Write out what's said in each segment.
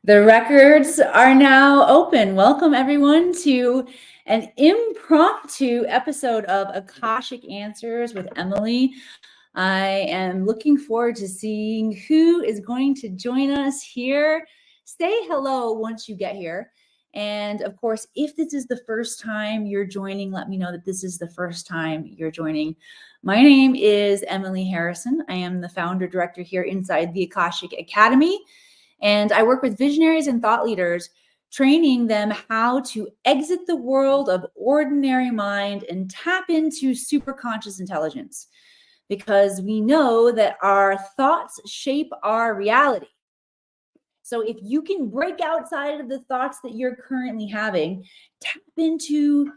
The records are now open. Welcome, everyone, to an impromptu episode of Akashic Answers with Emily. I am looking forward to seeing who is going to join us here. Say hello once you get here. And of course, if this is the first time you're joining, let me know that this is the first time you're joining. My name is Emily Harrison. I am the founder director here inside the Akashic Academy. And I work with visionaries and thought leaders, training them how to exit the world of ordinary mind and tap into superconscious intelligence. Because we know that our thoughts shape our reality. So if you can break outside of the thoughts that you're currently having, tap into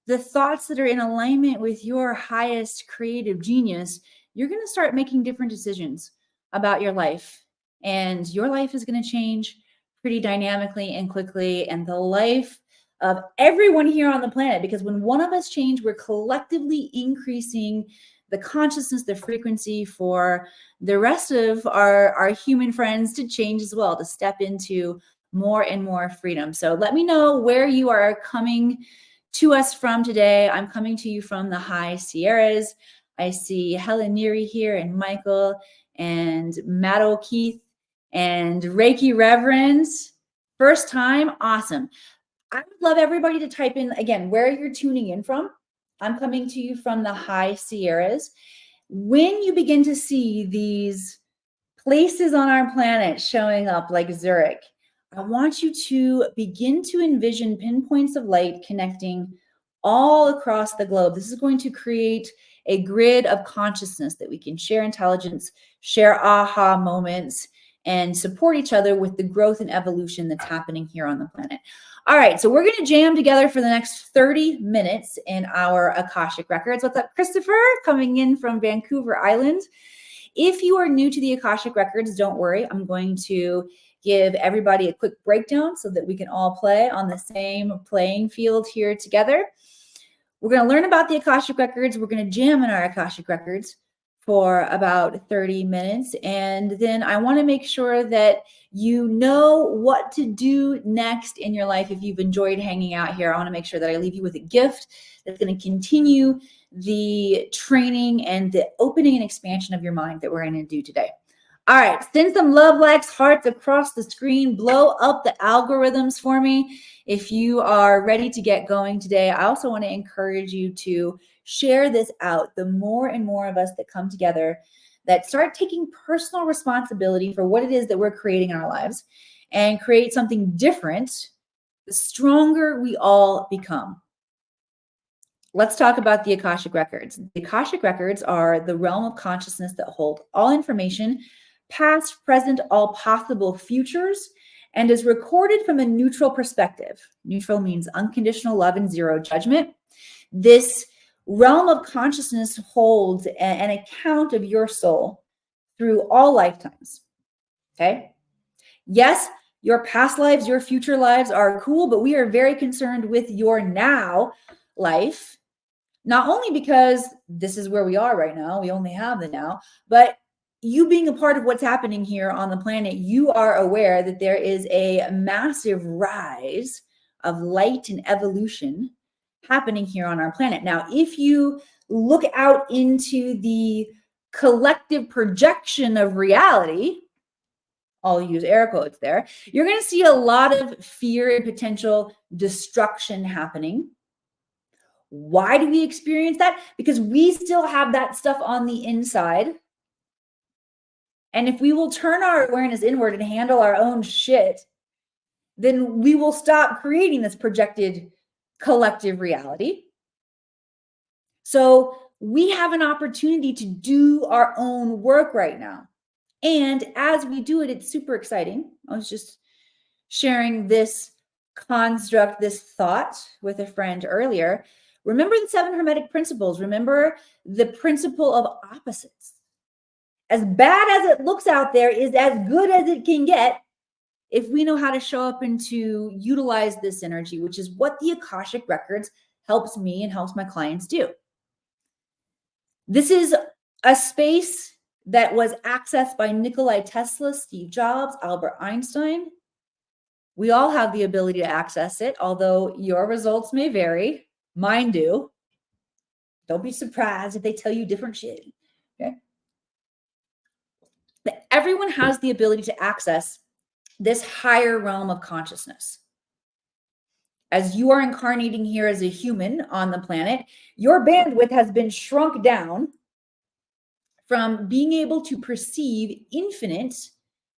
the thoughts that are in alignment with your highest creative genius, you're going to start making different decisions about your life. And your life is going to change pretty dynamically and quickly, and the life of everyone here on the planet. Because when one of us change, we're collectively increasing the consciousness, the frequency for the rest of our human friends to change as well, to step into more and more freedom. So let me know where you are coming to us from today. I'm coming to you from the High Sierras. I see Helen Neary here, and Michael, and Matt O'Keefe, and Reiki Reverend. First time, awesome. I would love everybody to type in, again, where you're tuning in from. I'm coming to you from the High Sierras. When you begin to see these places on our planet showing up like Zurich, I want you to begin to envision pinpoints of light connecting all across the globe. This is going to create a grid of consciousness that we can share intelligence, share aha moments, and support each other with the growth and evolution that's happening here on the planet. All right, so we're going to jam together for the next 30 minutes in our Akashic Records. What's up, Christopher, coming in from Vancouver Island? If you are new to the Akashic Records, don't worry. I'm going to give everybody a quick breakdown so that we can all play on the same playing field here together. We're going to learn about the Akashic Records. We're going to jam in our Akashic Records for about 30 minutes. And then I want to make sure that you know what to do next in your life. If you've enjoyed hanging out here, I want to make sure that I leave you with a gift that's going to continue the training and the opening and expansion of your mind that we're going to do today. All right, send some love, likes, hearts across the screen. Blow up the algorithms for me if you are ready to get going today. I also want to encourage you to share this out. The more and more of us that come together, that start taking personal responsibility for what it is that we're creating in our lives and create something different, the stronger we all become. Let's talk about the Akashic Records. The Akashic Records are the realm of consciousness that hold all information, past, present, all possible futures, and is recorded from a neutral perspective. Neutral means unconditional love and zero judgment. This realm of consciousness holds an account of your soul through all lifetimes. Okay? Yes, your past lives, your future lives are cool, but we are very concerned with your now life. Not only because this is where we are right now, we only have the now, but you being a part of what's happening here on the planet, you are aware that there is a massive rise of light and evolution happening here on our planet. Now, if you look out into the collective projection of reality, I'll use air quotes there, you're going to see a lot of fear and potential destruction happening. Why do we experience that? Because we still have that stuff on the inside. And if we will turn our awareness inward and handle our own shit, then we will stop creating this projected collective reality. So we have an opportunity to do our own work right now. And as we do it, it's super exciting. I was just sharing this construct, this thought with a friend earlier. Remember the 7 Hermetic principles. Remember the principle of opposites. As bad as it looks out there is as good as it can get if we know how to show up and to utilize this energy, which is what the Akashic Records helps me and helps my clients do. This is a space that was accessed by Nikola Tesla, Steve Jobs, Albert Einstein. We all have the ability to access it, although your results may vary. Mine do. Don't be surprised if they tell you different shit. Okay. But everyone has the ability to access this higher realm of consciousness. As you are incarnating here as a human on the planet, your bandwidth has been shrunk down from being able to perceive infinite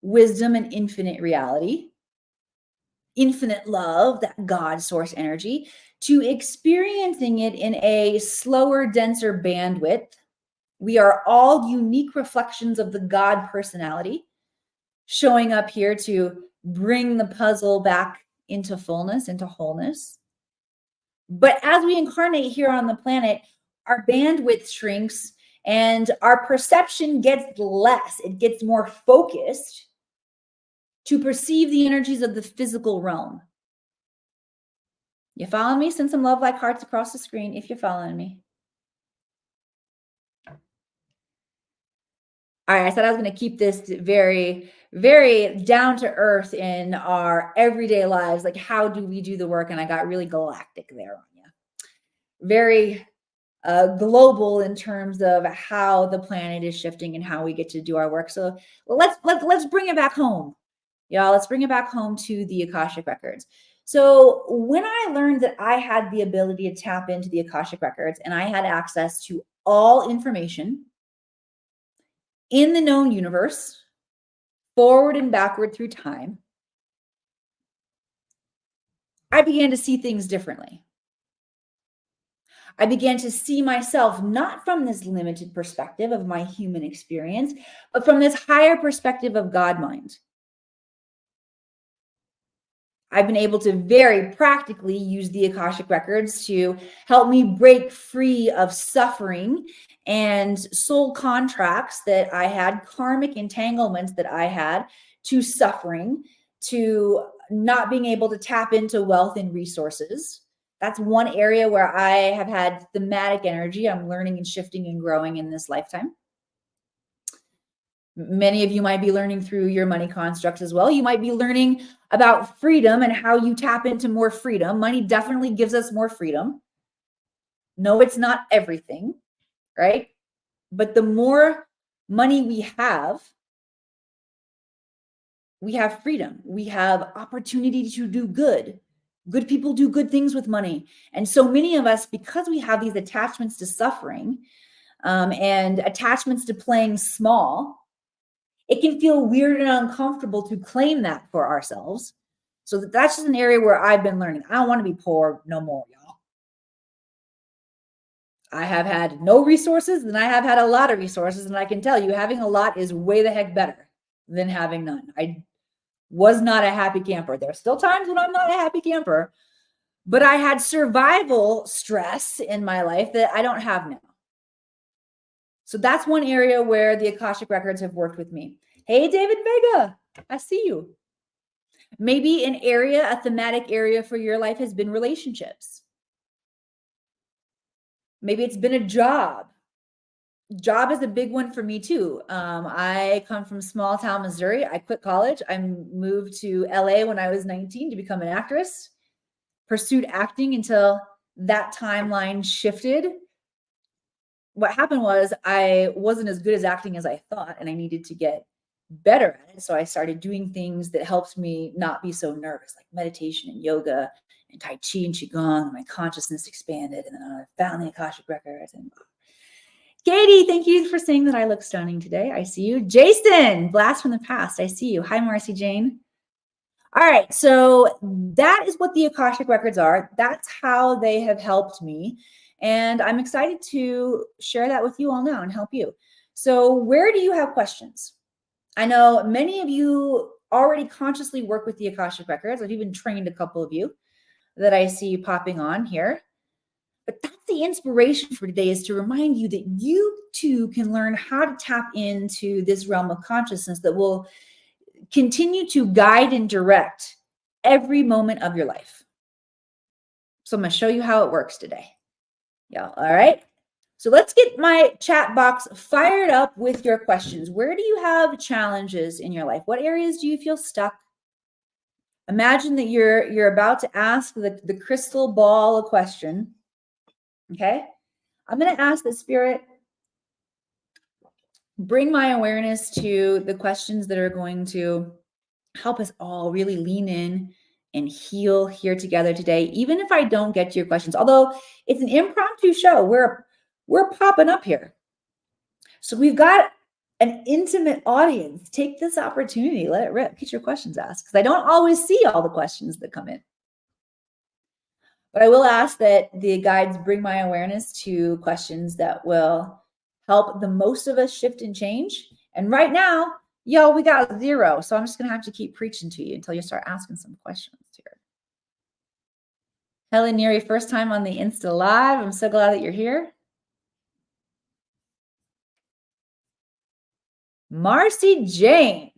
wisdom and infinite reality, infinite love, that God source energy, to experiencing it in a slower, denser bandwidth. We are all unique reflections of the God personality showing up here to bring the puzzle back into fullness, into wholeness. But as we incarnate here on the planet, our bandwidth shrinks and our perception gets less. It gets more focused to perceive the energies of the physical realm. You following me? Send some love like hearts across the screen if you're following me. All right, I said I was going to keep this very, very down to earth in our everyday lives. Like, how do we do the work? And I got really galactic there on you. Very global in terms of how the planet is shifting and how we get to do our work. So let's bring it back home, y'all. Let's bring it back home to the Akashic records. So when I learned that I had the ability to tap into the Akashic records and I had access to all information in the known universe, forward and backward through time, I began to see things differently. I began to see myself not from this limited perspective of my human experience, but from this higher perspective of God mind. I've been able to very practically use the Akashic records to help me break free of suffering and soul contracts that I had, karmic entanglements that I had, to suffering, to not being able to tap into wealth and resources. That's one area where I have had thematic energy. I'm learning and shifting and growing in this lifetime. Many of you might be learning through your money constructs as well. You might be learning about freedom and how you tap into more freedom. Money definitely gives us more freedom. No, it's not everything, right? But the more money we have freedom. We have opportunity to do good. Good people do good things with money. And so many of us, because we have these attachments to suffering and attachments to playing small, it can feel weird and uncomfortable to claim that for ourselves. So that's just an area where I've been learning. I don't want to be poor no more, y'all. I have had no resources and I have had a lot of resources. And I can tell you, having a lot is way the heck better than having none. I was not a happy camper. There are still times when I'm not a happy camper, but I had survival stress in my life that I don't have now. So that's one area where the Akashic records have worked with me. Hey, David Vega, I see you. Maybe an area, a thematic area for your life has been relationships. Maybe it's been a job. Job is a big one for me too. I come from small town Missouri. I quit college. I moved to LA when I was 19 to become an actress. Pursued acting until that timeline shifted. What happened was I wasn't as good as acting as I thought, and I needed to get better at it. So I started doing things that helped me not be so nervous, like meditation and yoga and Tai Chi and Qigong. And my consciousness expanded, and then I found the Akashic records. And Katie, thank you for saying that I look stunning today. I see you. Jason, blast from the past. I see you. Hi, Marcy Jane. All right, so that is what the Akashic records are. That's how they have helped me. And I'm excited to share that with you all now and help you. So where do you have questions? I know many of you already consciously work with the Akashic records. I've even trained a couple of you that I see popping on here. But that's the inspiration for today, is to remind you that you too can learn how to tap into this realm of consciousness that will continue to guide and direct every moment of your life. So I'm going to show you how it works today. Yeah, all right. So let's get my chat box fired up with your questions. Where do you have challenges in your life? What areas do you feel stuck? Imagine that you're about to ask the crystal ball a question. Okay. I'm going to ask the spirit, bring my awareness to the questions that are going to help us all really lean in and heal here together today, even if I don't get to your questions. Although it's an impromptu show, we're popping up here. So we've got an intimate audience. Take this opportunity, let it rip, get your questions asked, because I don't always see all the questions that come in. But I will ask that the guides bring my awareness to questions that will help the most of us shift and change. And right now, yo, we got 0. So I'm just going to have to keep preaching to you until you start asking some questions here. Helen Neary, first time on the Insta Live. I'm so glad that you're here. Marcy Jane,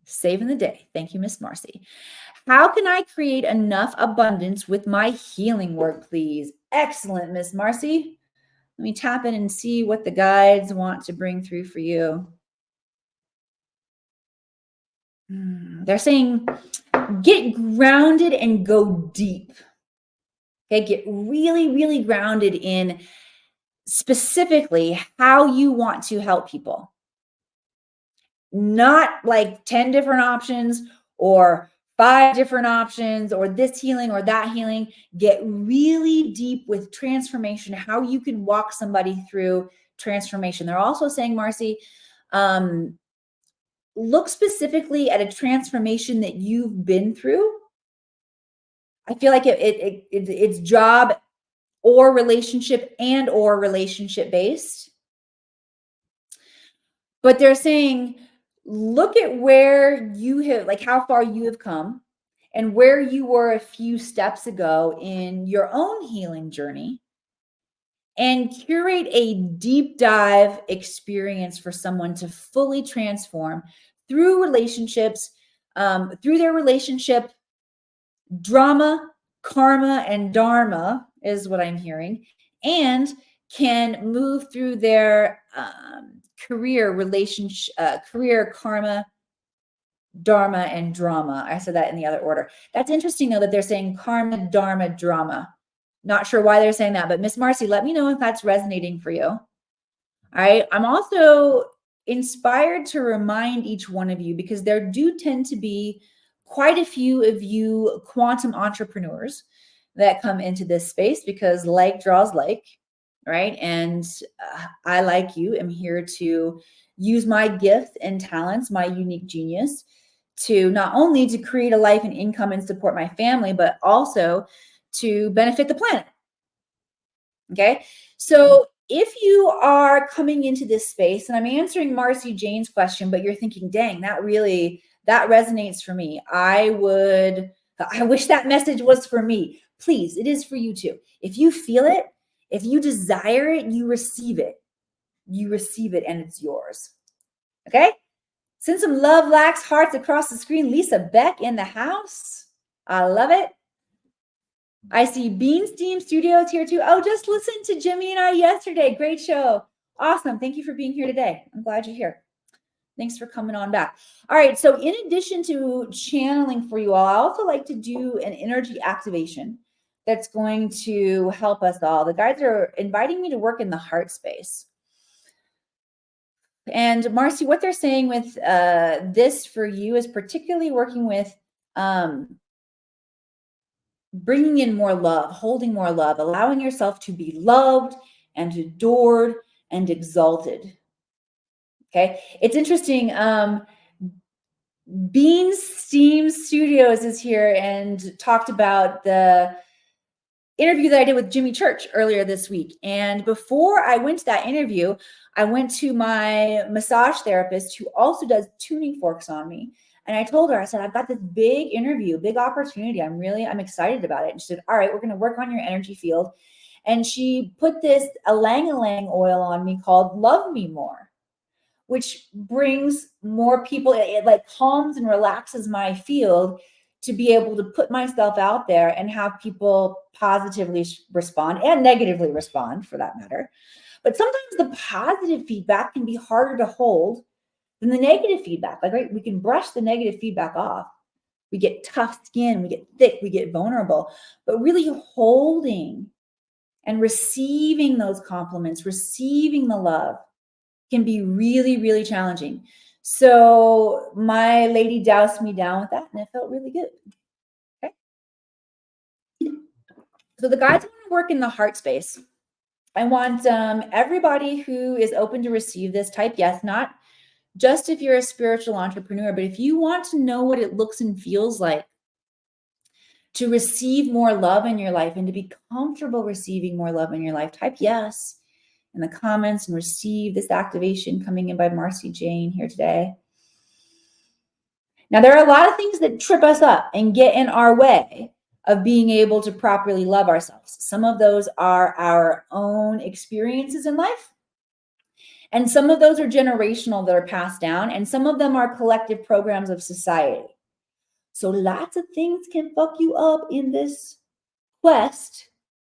saving the day. Thank you, Miss Marcy. How can I create enough abundance with my healing work, please? Excellent, Miss Marcy. Let me tap in and see what the guides want to bring through for you. They're saying, get grounded and go deep. Okay, get really, really grounded in specifically how you want to help people. Not like 10 different options or 5 different options or this healing or that healing. Get really deep with transformation, how you can walk somebody through transformation. They're also saying, Marcy, look specifically at a transformation that you've been through. I feel like it's job or relationship and or relationship based. But they're saying, look at where you have, like how far you have come and where you were a few steps ago in your own healing journey, and curate a deep dive experience for someone to fully transform through relationships, through their relationship drama, karma, and dharma is what I'm hearing, and can move through their career, relationship, career, karma, dharma, and drama. I said that in the other order. That's interesting, though, that they're saying karma, dharma, drama. Not sure why they're saying that, but Miss Marcy, let me know if that's resonating for you. All right. I'm also inspired to remind each one of you, because there do tend to be quite a few of you quantum entrepreneurs that come into this space, because like draws like, right? And I, like you, am here to use my gift and talents, my unique genius, to not only to create a life and income and support my family, but also to benefit the planet. Okay. So if you are coming into this space, and I'm answering Marcy Jane's question, but you're thinking, dang, that resonates for me. I wish that message was for me. Please, it is for you too. If you feel it, if you desire it, you receive it. You receive it and it's yours. Okay. Send some love, lax hearts across the screen. Lisa Beck in the house. I love it. I see Bean Steam Studios here too. Oh, just listen to Jimmy and I yesterday. Great show. Awesome. Thank you for being here today. I'm glad you're here. Thanks for coming on back. All right. So in addition to channeling for you all, I also like to do an energy activation that's going to help us all. The guides are inviting me to work in the heart space. And Marcy, what they're saying with this for you is particularly working with bringing in more love, holding more love, allowing yourself to be loved and adored and exalted. Okay. It's interesting. Bean Steam Studios is here and talked about the interview that I did with Jimmy Church earlier this week. And before I went to that interview, I went to my massage therapist, who also does tuning forks on me. And I told her, I said, I've got this big interview, big opportunity. I'm excited about it. And she said, all right, we're going to work on your energy field. And she put this ylang-ylang oil on me called Love Me More, which brings more people. It like calms and relaxes my field to be able to put myself out there and have people positively respond and negatively respond, for that matter. But sometimes the positive feedback can be harder to hold than the negative feedback. Like, right, we can brush the negative feedback off. We get tough skin, we get thick, we get vulnerable, but really holding and receiving those compliments, receiving the love can be really, really challenging. So my lady doused me down with that and it felt really good. Okay. So the guides want to work in the heart space. I want everybody who is open to receive this, type yes, not just if you're a spiritual entrepreneur, but if you want to know what it looks and feels like to receive more love in your life and to be comfortable receiving more love in your life, type yes in the comments and receive this activation coming in by Marcy Jane here today. Now, there are a lot of things that trip us up and get in our way of being able to properly love ourselves. Some of those are our own experiences in life. And some of those are generational that are passed down. And some of them are collective programs of society. So lots of things can fuck you up in this quest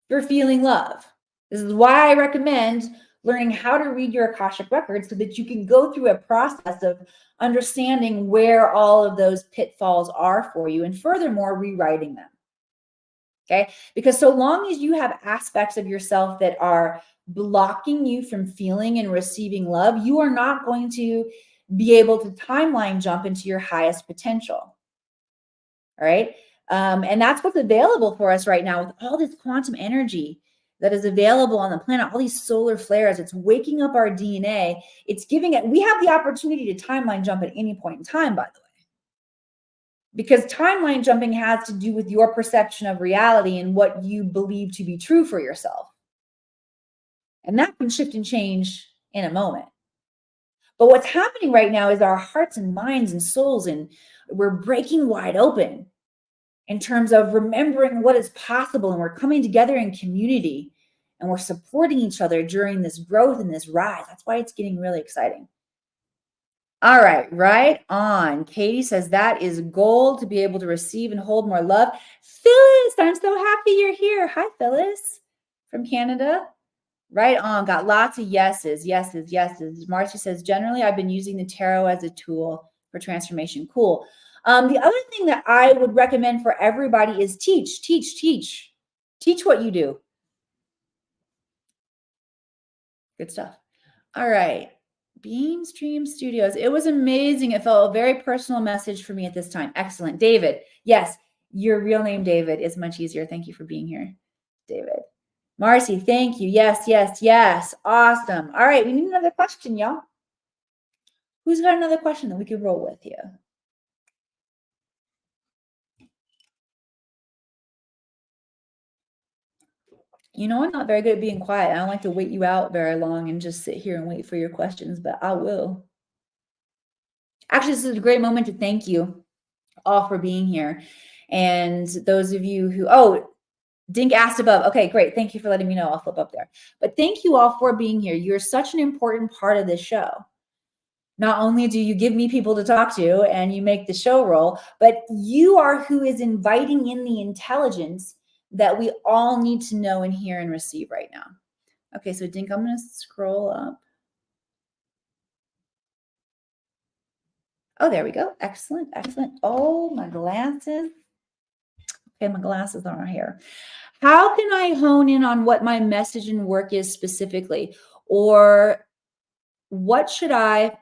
for feeling love. This is why I recommend learning how to read your Akashic records so that you can go through a process of understanding where all of those pitfalls are for you and furthermore, rewriting them. Okay? Because so long as you have aspects of yourself that are blocking you from feeling and receiving love, you are not going to be able to timeline jump into your highest potential. All right. And that's what's available for us right now with all this quantum energy that is available on the planet, all these solar flares. It's waking up our DNA. It's giving it, we have the opportunity to timeline jump at any point in time, by the way, because timeline jumping has to do with your perception of reality and what you believe to be true for yourself. And that can shift and change in a moment. But what's happening right now is our hearts and minds and souls, and we're breaking wide open in terms of remembering what is possible. And we're coming together in community and we're supporting each other during this growth and this rise. That's why it's getting really exciting. All right on. Katie says that is gold to be able to receive and hold more love. Phyllis, I'm so happy you're here. Hi, Phyllis from Canada. Right on. Got lots of yeses. Marcy says, generally, I've been using the tarot as a tool for transformation. Cool. The other thing that I would recommend for everybody is teach. Teach what you do. Good stuff. All right. Beam Stream Studios. It was amazing. It felt a very personal message for me at this time. Excellent. David. Yes, your real name, David, is much easier. Thank you for being here, David. Marcy, thank you. Yes. Awesome. All right. We need another question, y'all. Who's got another question that we could roll with here? You know, I'm not very good at being quiet. I don't like to wait you out very long and just sit here and wait for your questions, but I will. Actually, this is a great moment to thank you all for being here. And those of you who, Dink asked above. Okay, great. Thank you for letting me know. I'll flip up there. But thank you all for being here. You're such an important part of this show. Not only do you give me people to talk to and you make the show roll, but you are who is inviting in the intelligence that we all need to know and hear and receive right now. Okay, so Dink, I'm going to scroll up. Oh, there we go. Excellent. Oh, my glasses. Okay, my glasses aren't here. How can I hone in on what my message and work is specifically? Or what should I,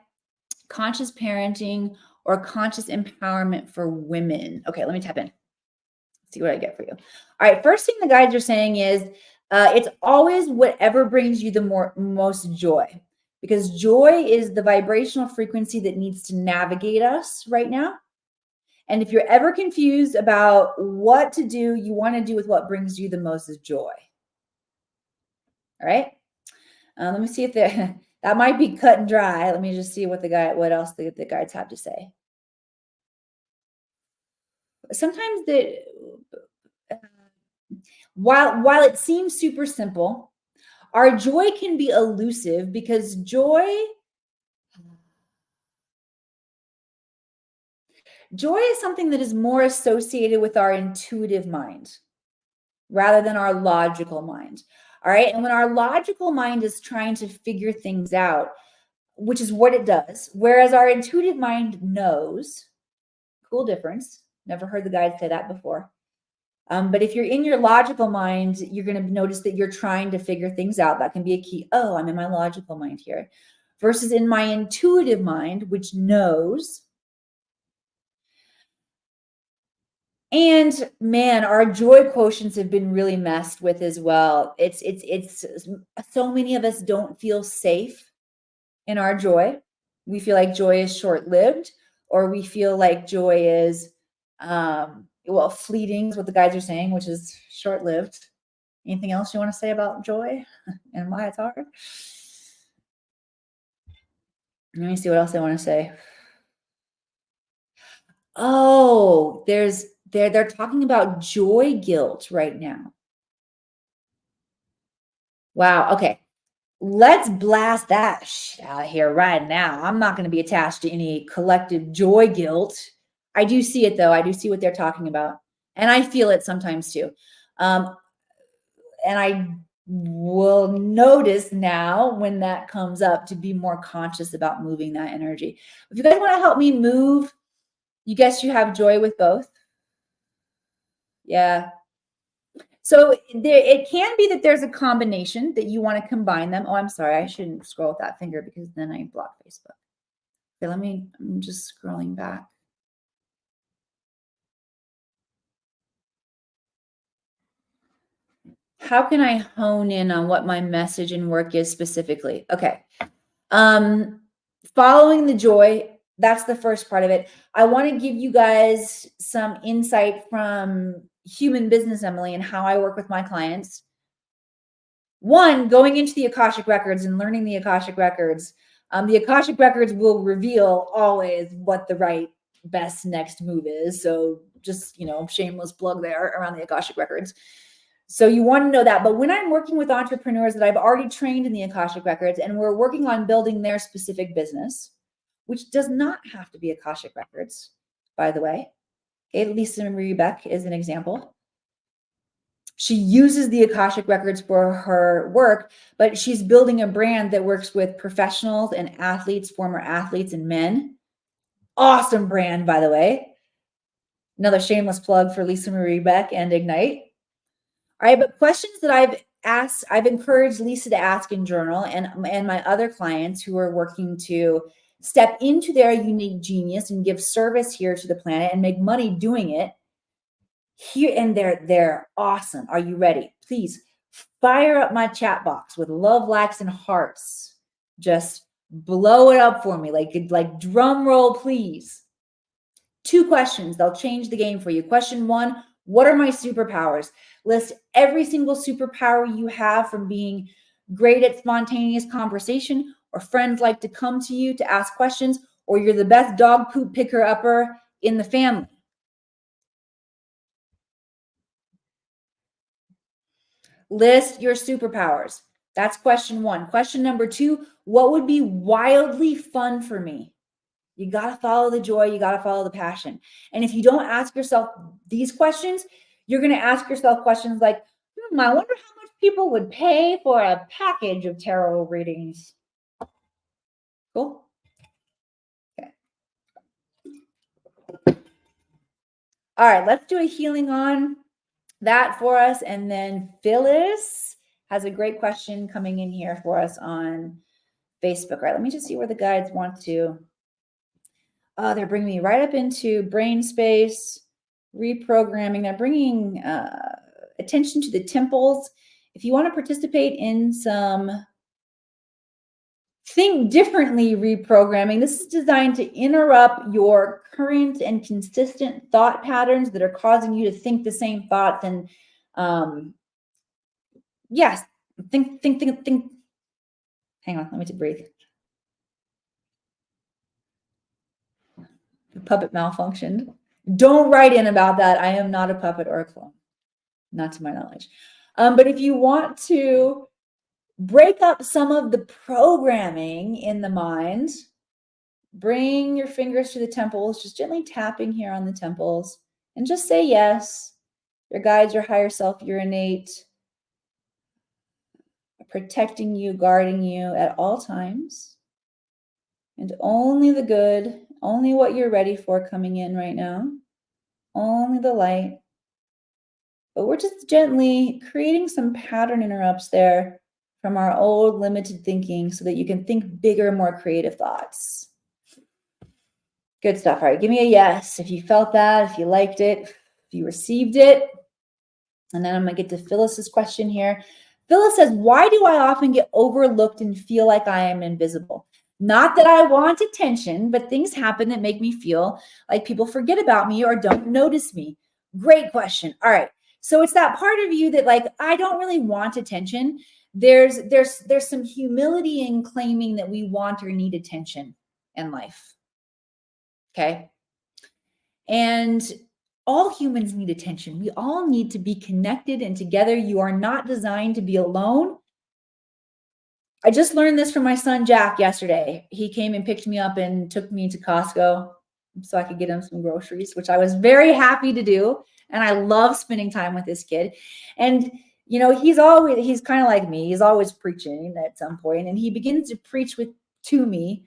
conscious parenting or conscious empowerment for women? Okay, let me tap in. See what I get for you. All right, first thing the guides are saying is it's always whatever brings you the most joy, because joy is the vibrational frequency that needs to navigate us right now. And if you're ever confused about what to do, you want to do with what brings you the most joy. All right. Let me see if that might be cut and dry. Let me just see what else the guides have to say. Sometimes while it seems super simple, our joy can be elusive, because joy is something that is more associated with our intuitive mind rather than our logical mind. All right. And when our logical mind is trying to figure things out, which is what it does, whereas our intuitive mind knows, cool difference. Never heard the guides say that before. But if you're in your logical mind, you're going to notice that you're trying to figure things out. That can be a key. Oh, I'm in my logical mind here. Versus in my intuitive mind, which knows. And man, our joy quotients have been really messed with as well. It's so many of us don't feel safe in our joy. We feel like joy is short-lived, or we feel like joy is fleeting is what the guys are saying, which is short-lived. Anything else you want to say about joy and why it's hard? Let me see what else I want to say. Oh, they're talking about joy guilt right now. Wow. Okay. Let's blast that shit out here right now. I'm not going to be attached to any collective joy guilt. I do see it though. I do see what they're talking about. And I feel it sometimes too. And I will notice now when that comes up to be more conscious about moving that energy. If you guys want to help me move, you guess you have joy with both. Yeah. So it can be that there's a combination that you want to combine them. Oh, I'm sorry. I shouldn't scroll with that finger because then I block Facebook. Okay, I'm just scrolling back. How can I hone in on what my message and work is specifically? Okay. Following the joy, that's the first part of it. I want to give you guys some insight from human business, Emily, and how I work with my clients. One, going into the Akashic records and learning the Akashic records. The Akashic records will reveal always what the right best next move is. So just, shameless plug there around the Akashic records. So you want to know that. But when I'm working with entrepreneurs that I've already trained in the Akashic records and we're working on building their specific business, which does not have to be Akashic records, by the way. Okay, Lisa Marie Beck is an example. She uses the Akashic records for her work, but she's building a brand that works with professionals and athletes, former athletes and men. Awesome brand, by the way. Another shameless plug for Lisa Marie Beck and Ignite. All right, but questions that I've encouraged Lisa to ask in journal and my other clients who are working to step into their unique genius and give service here to the planet and make money doing it. Here and they're awesome. Are you ready? Please fire up my chat box with love, likes, and hearts. Just blow it up for me, like drum roll, please. 2 questions. They'll change the game for you. Question 1, what are my superpowers? List every single superpower you have, from being great at spontaneous conversation, or friends like to come to you to ask questions, or you're the best dog poop picker upper in the family. List your superpowers. That's question 1. Question number 2, what would be wildly fun for me? You got to follow the joy. You got to follow the passion. And if you don't ask yourself these questions, you're going to ask yourself questions like, I wonder how much people would pay for a package of tarot readings. Cool. Okay. All right, let's do a healing on that for us. And then Phyllis has a great question coming in here for us on Facebook. All right, let me just see where the guides want to. Oh, they're bringing me right up into brain space, reprogramming. They're bringing attention to the temples. If you want to participate in some think differently reprogramming, this is designed to interrupt your current and consistent thought patterns that are causing you to think the same thoughts. And yes, think. Hang on, let me just breathe. The puppet malfunctioned. Don't write in about that. I am not a puppet or a clone, not to my knowledge. But if you want to break up some of the programming in the mind, bring your fingers to the temples, just gently tapping here on the temples, and just say yes. Your guides, your higher self, your innate, protecting you, guarding you at all times. And only the good, only what you're ready for coming in right now. only the light. But we're just gently creating some pattern interrupts there from our old limited thinking so that you can think bigger, more creative thoughts. Good stuff. All right, give me a yes if you felt that, if you liked it, if you received it. And then I'm going to get to Phyllis's question here. Phyllis says, why do I often get overlooked and feel like I am invisible? Not that I want attention, but things happen that make me feel like people forget about me or don't notice me. Great question. All right. So it's that part of you that like, I don't really want attention. There's some humility in claiming that we want or need attention in life. Okay. And all humans need attention. We all need to be connected and together. You are not designed to be alone. I just learned this from my son, Jack, yesterday. He came and picked me up and took me to Costco so I could get him some groceries, which I was very happy to do. And I love spending time with this kid. And, you know, he's kind of like me. He's always preaching at some point, and he begins to preach to me,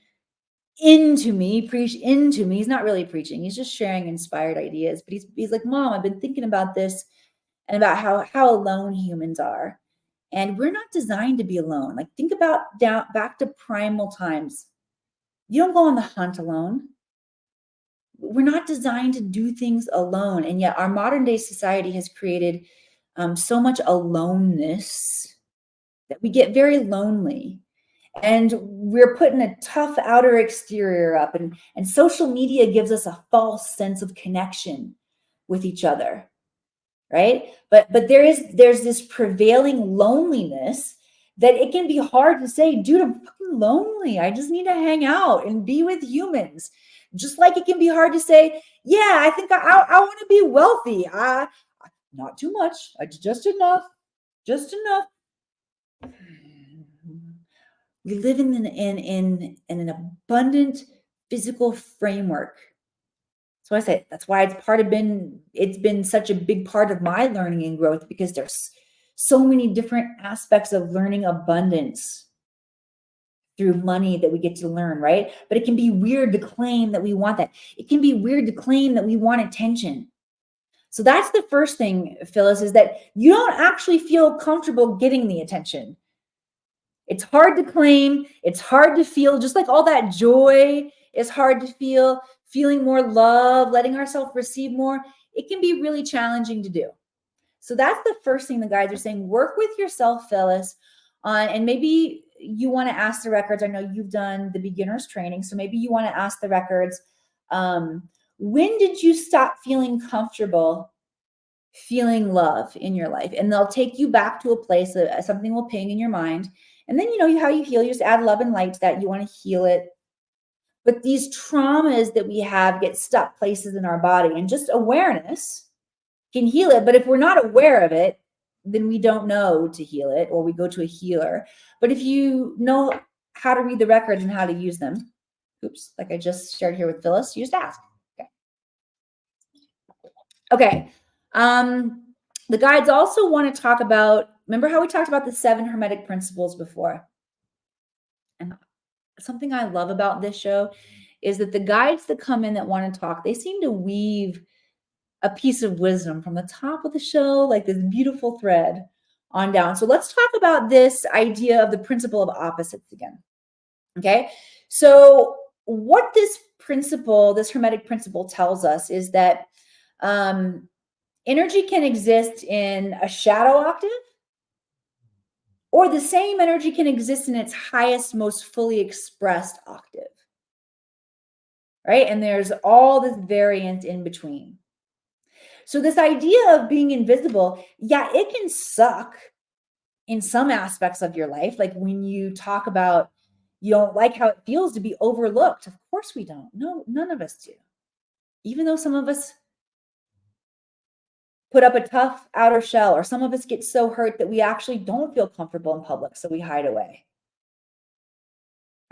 preach into me. He's not really preaching. He's just sharing inspired ideas. But he's like, Mom, I've been thinking about this and about how alone humans are. And we're not designed to be alone. Like, think about back to primal times. You don't go on the hunt alone. We're not designed to do things alone. And yet our modern day society has created so much aloneness that we get very lonely. And we're putting a tough outer exterior up. And social media gives us a false sense of connection with each other. Right? But there's this prevailing loneliness that it can be hard to say, dude, I'm fucking lonely. I just need to hang out and be with humans. Just like it can be hard to say, yeah, I think I want to be wealthy. Not too much. Just enough. We live in an abundant physical framework. So I say that's why it's been such a big part of my learning and growth, because there's so many different aspects of learning abundance through money that we get to learn, right? But it can be weird to claim that we want that. It can be weird to claim that we want attention. So that's the first thing, Phyllis, is that you don't actually feel comfortable getting the attention. It's hard to claim. It's hard to feel, just like all that joy is hard to feel. Feeling more love, letting ourselves receive more, it can be really challenging to do. So that's the first thing the guides are saying. Work with yourself, Phyllis, and maybe you want to ask the records. I know you've done the beginner's training, so maybe you want to ask the records, when did you stop feeling comfortable feeling love in your life? And they'll take you back to a place that something will ping in your mind. And then, you know, how you heal, you just add love and light to that. You want to heal it. But these traumas that we have get stuck places in our body, and just awareness can heal it. But if we're not aware of it, then we don't know to heal it, or we go to a healer. But if you know how to read the records and how to use them, like I just shared here with Phyllis, you just ask. Okay. The guides also want to talk about, remember how we talked about the 7 Hermetic principles before? And something I love about this show is that the guides that come in that want to talk, they seem to weave a piece of wisdom from the top of the show, like this beautiful thread on down. So let's talk about this idea of the principle of opposites again. Okay. So what this Hermetic principle tells us is that energy can exist in a shadow octave, or the same energy can exist in its highest, most fully expressed octave, right? And there's all this variance in between. So this idea of being invisible, yeah, it can suck in some aspects of your life. Like when you talk about you don't like how it feels to be overlooked. Of course we don't. No, none of us do. Even though some of us put up a tough outer shell, or some of us get so hurt that we actually don't feel comfortable in public, so we hide away.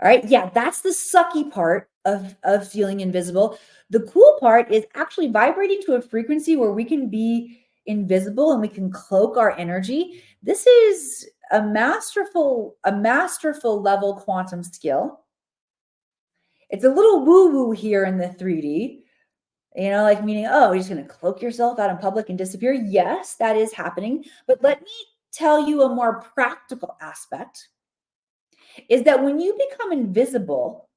All right. Yeah, that's the sucky part of feeling invisible. The cool part is actually vibrating to a frequency where we can be invisible and we can cloak our energy. This is a masterful level quantum skill. It's a little woo-woo here in the 3D. Like meaning, oh, you're just going to cloak yourself out in public and disappear. Yes, that is happening. But let me tell you a more practical aspect is that when you become invisible,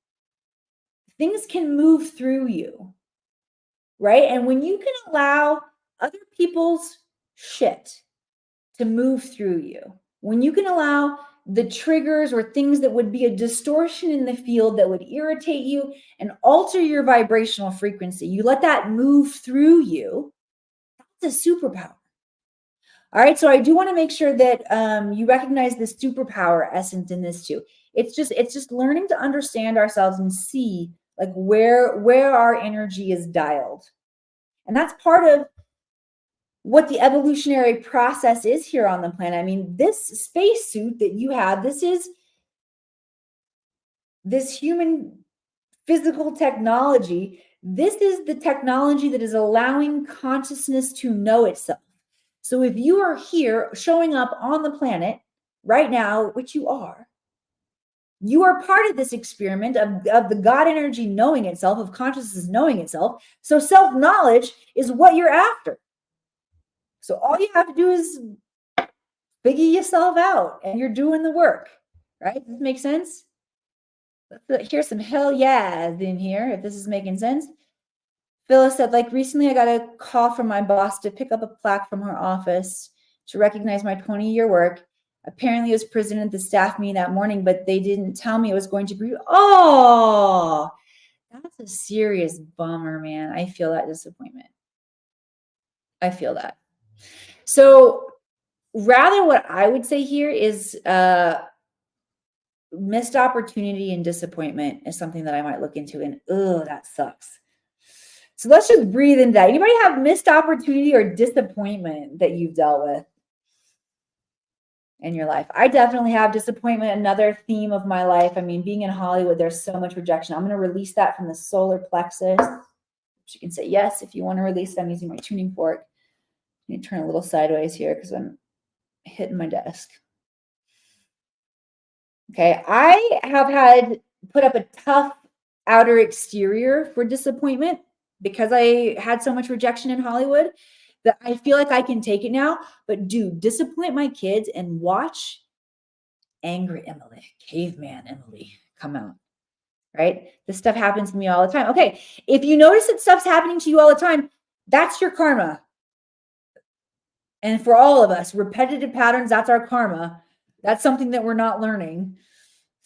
things can move through you, right? And when you can allow other people's shit to move through you, when you can allow the triggers or things that would be a distortion in the field that would irritate you and alter your vibrational frequency, you let that move through you, that's a superpower. All right, so I do want to make sure that you recognize the superpower essence in this too. It's just learning to understand ourselves and see like where our energy is dialed. And that's part of what the evolutionary process is here on the planet. I mean, this spacesuit that you have, this is this human physical technology. This is the technology that is allowing consciousness to know itself. So if you are here showing up on the planet right now, which you are part of this experiment of the God energy knowing itself, of consciousness knowing itself. So self-knowledge is what you're after. So all you have to do is figure yourself out and you're doing the work, right? Does this make sense? Let's hear some hell yeahs in here if this is making sense. Phyllis said, like recently I got a call from my boss to pick up a plaque from her office to recognize my 20-year work. Apparently it was presented at the staff meeting that morning, but they didn't tell me it was going to be. Oh, that's a serious bummer, man. I feel that disappointment. I feel that. So rather what I would say here is missed opportunity and disappointment is something that I might look into, and that sucks. So let's just breathe into that. Anybody have missed opportunity or disappointment that you've dealt with in your life? I definitely have disappointment, another theme of my life. I mean, being in Hollywood, there's so much rejection. I'm going to release that from the solar plexus. You can say yes if you want to release it. I'm using my tuning fork. I need to turn a little sideways here because I'm hitting my desk. Okay, I have had put up a tough outer exterior for disappointment because I had so much rejection in Hollywood that I feel like I can take it now. But dude, disappoint my kids and watch angry Emily, caveman Emily come out, right? This stuff happens to me all the time. Okay, if you notice that stuff's happening to you all the time, that's your karma. And for all of us, repetitive patterns, that's our karma. That's something that we're not learning.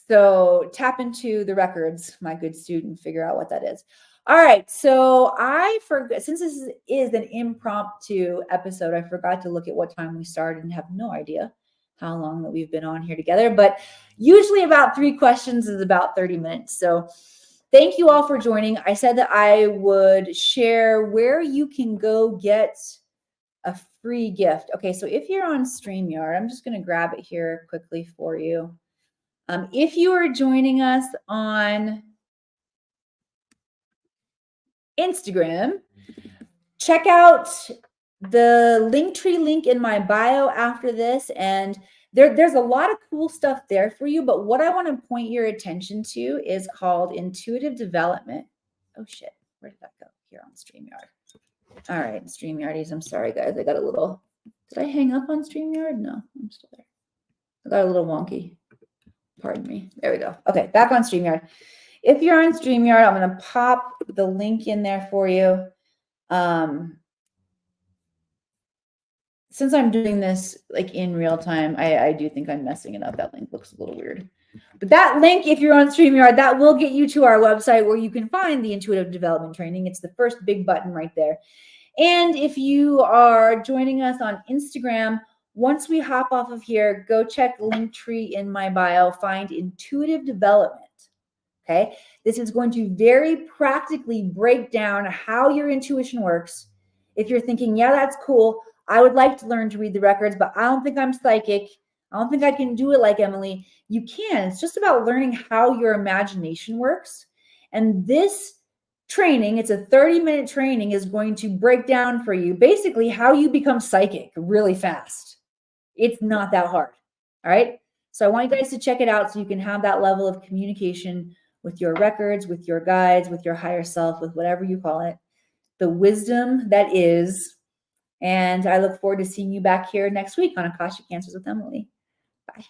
So tap into the records, my good student, figure out what that is. All right. So I forgot, since this is an impromptu episode, I forgot to look at what time we started and have no idea how long that we've been on here together. But usually about 3 questions is about 30 minutes. So thank you all for joining. I said that I would share where you can go get a free gift. Okay. So if you're on StreamYard, I'm just going to grab it here quickly for you. If you are joining us on Instagram, check out the Linktree link in my bio after this. And there's a lot of cool stuff there for you. But what I want to point your attention to is called intuitive development. Oh, shit. Where did that go? Here on StreamYard. All right, StreamYardies. I'm sorry, guys. I got a little. Did I hang up on StreamYard? No, I'm still there. I got a little wonky. Pardon me. There we go. Okay, back on StreamYard. If you're on StreamYard, I'm going to pop the link in there for you. Since I'm doing this like in real time, I do think I'm messing it up. That link looks a little weird. But that link, if you're on StreamYard, that will get you to our website where you can find the intuitive development training. It's the first big button right there. And if you are joining us on Instagram, once we hop off of here, go check Linktree in my bio, find intuitive development. Okay. This is going to very practically break down how your intuition works. If you're thinking, yeah, that's cool. I would like to learn to read the records, but I don't think I'm psychic. I don't think I can do it like Emily. You can. It's just about learning how your imagination works. And this training, it's a 30-minute training, is going to break down for you basically how you become psychic really fast. It's not that hard. All right. So I want you guys to check it out so you can have that level of communication with your records, with your guides, with your higher self, with whatever you call it. the wisdom that is. And I look forward to seeing you back here next week on Akashic Answers with Emily. Bye.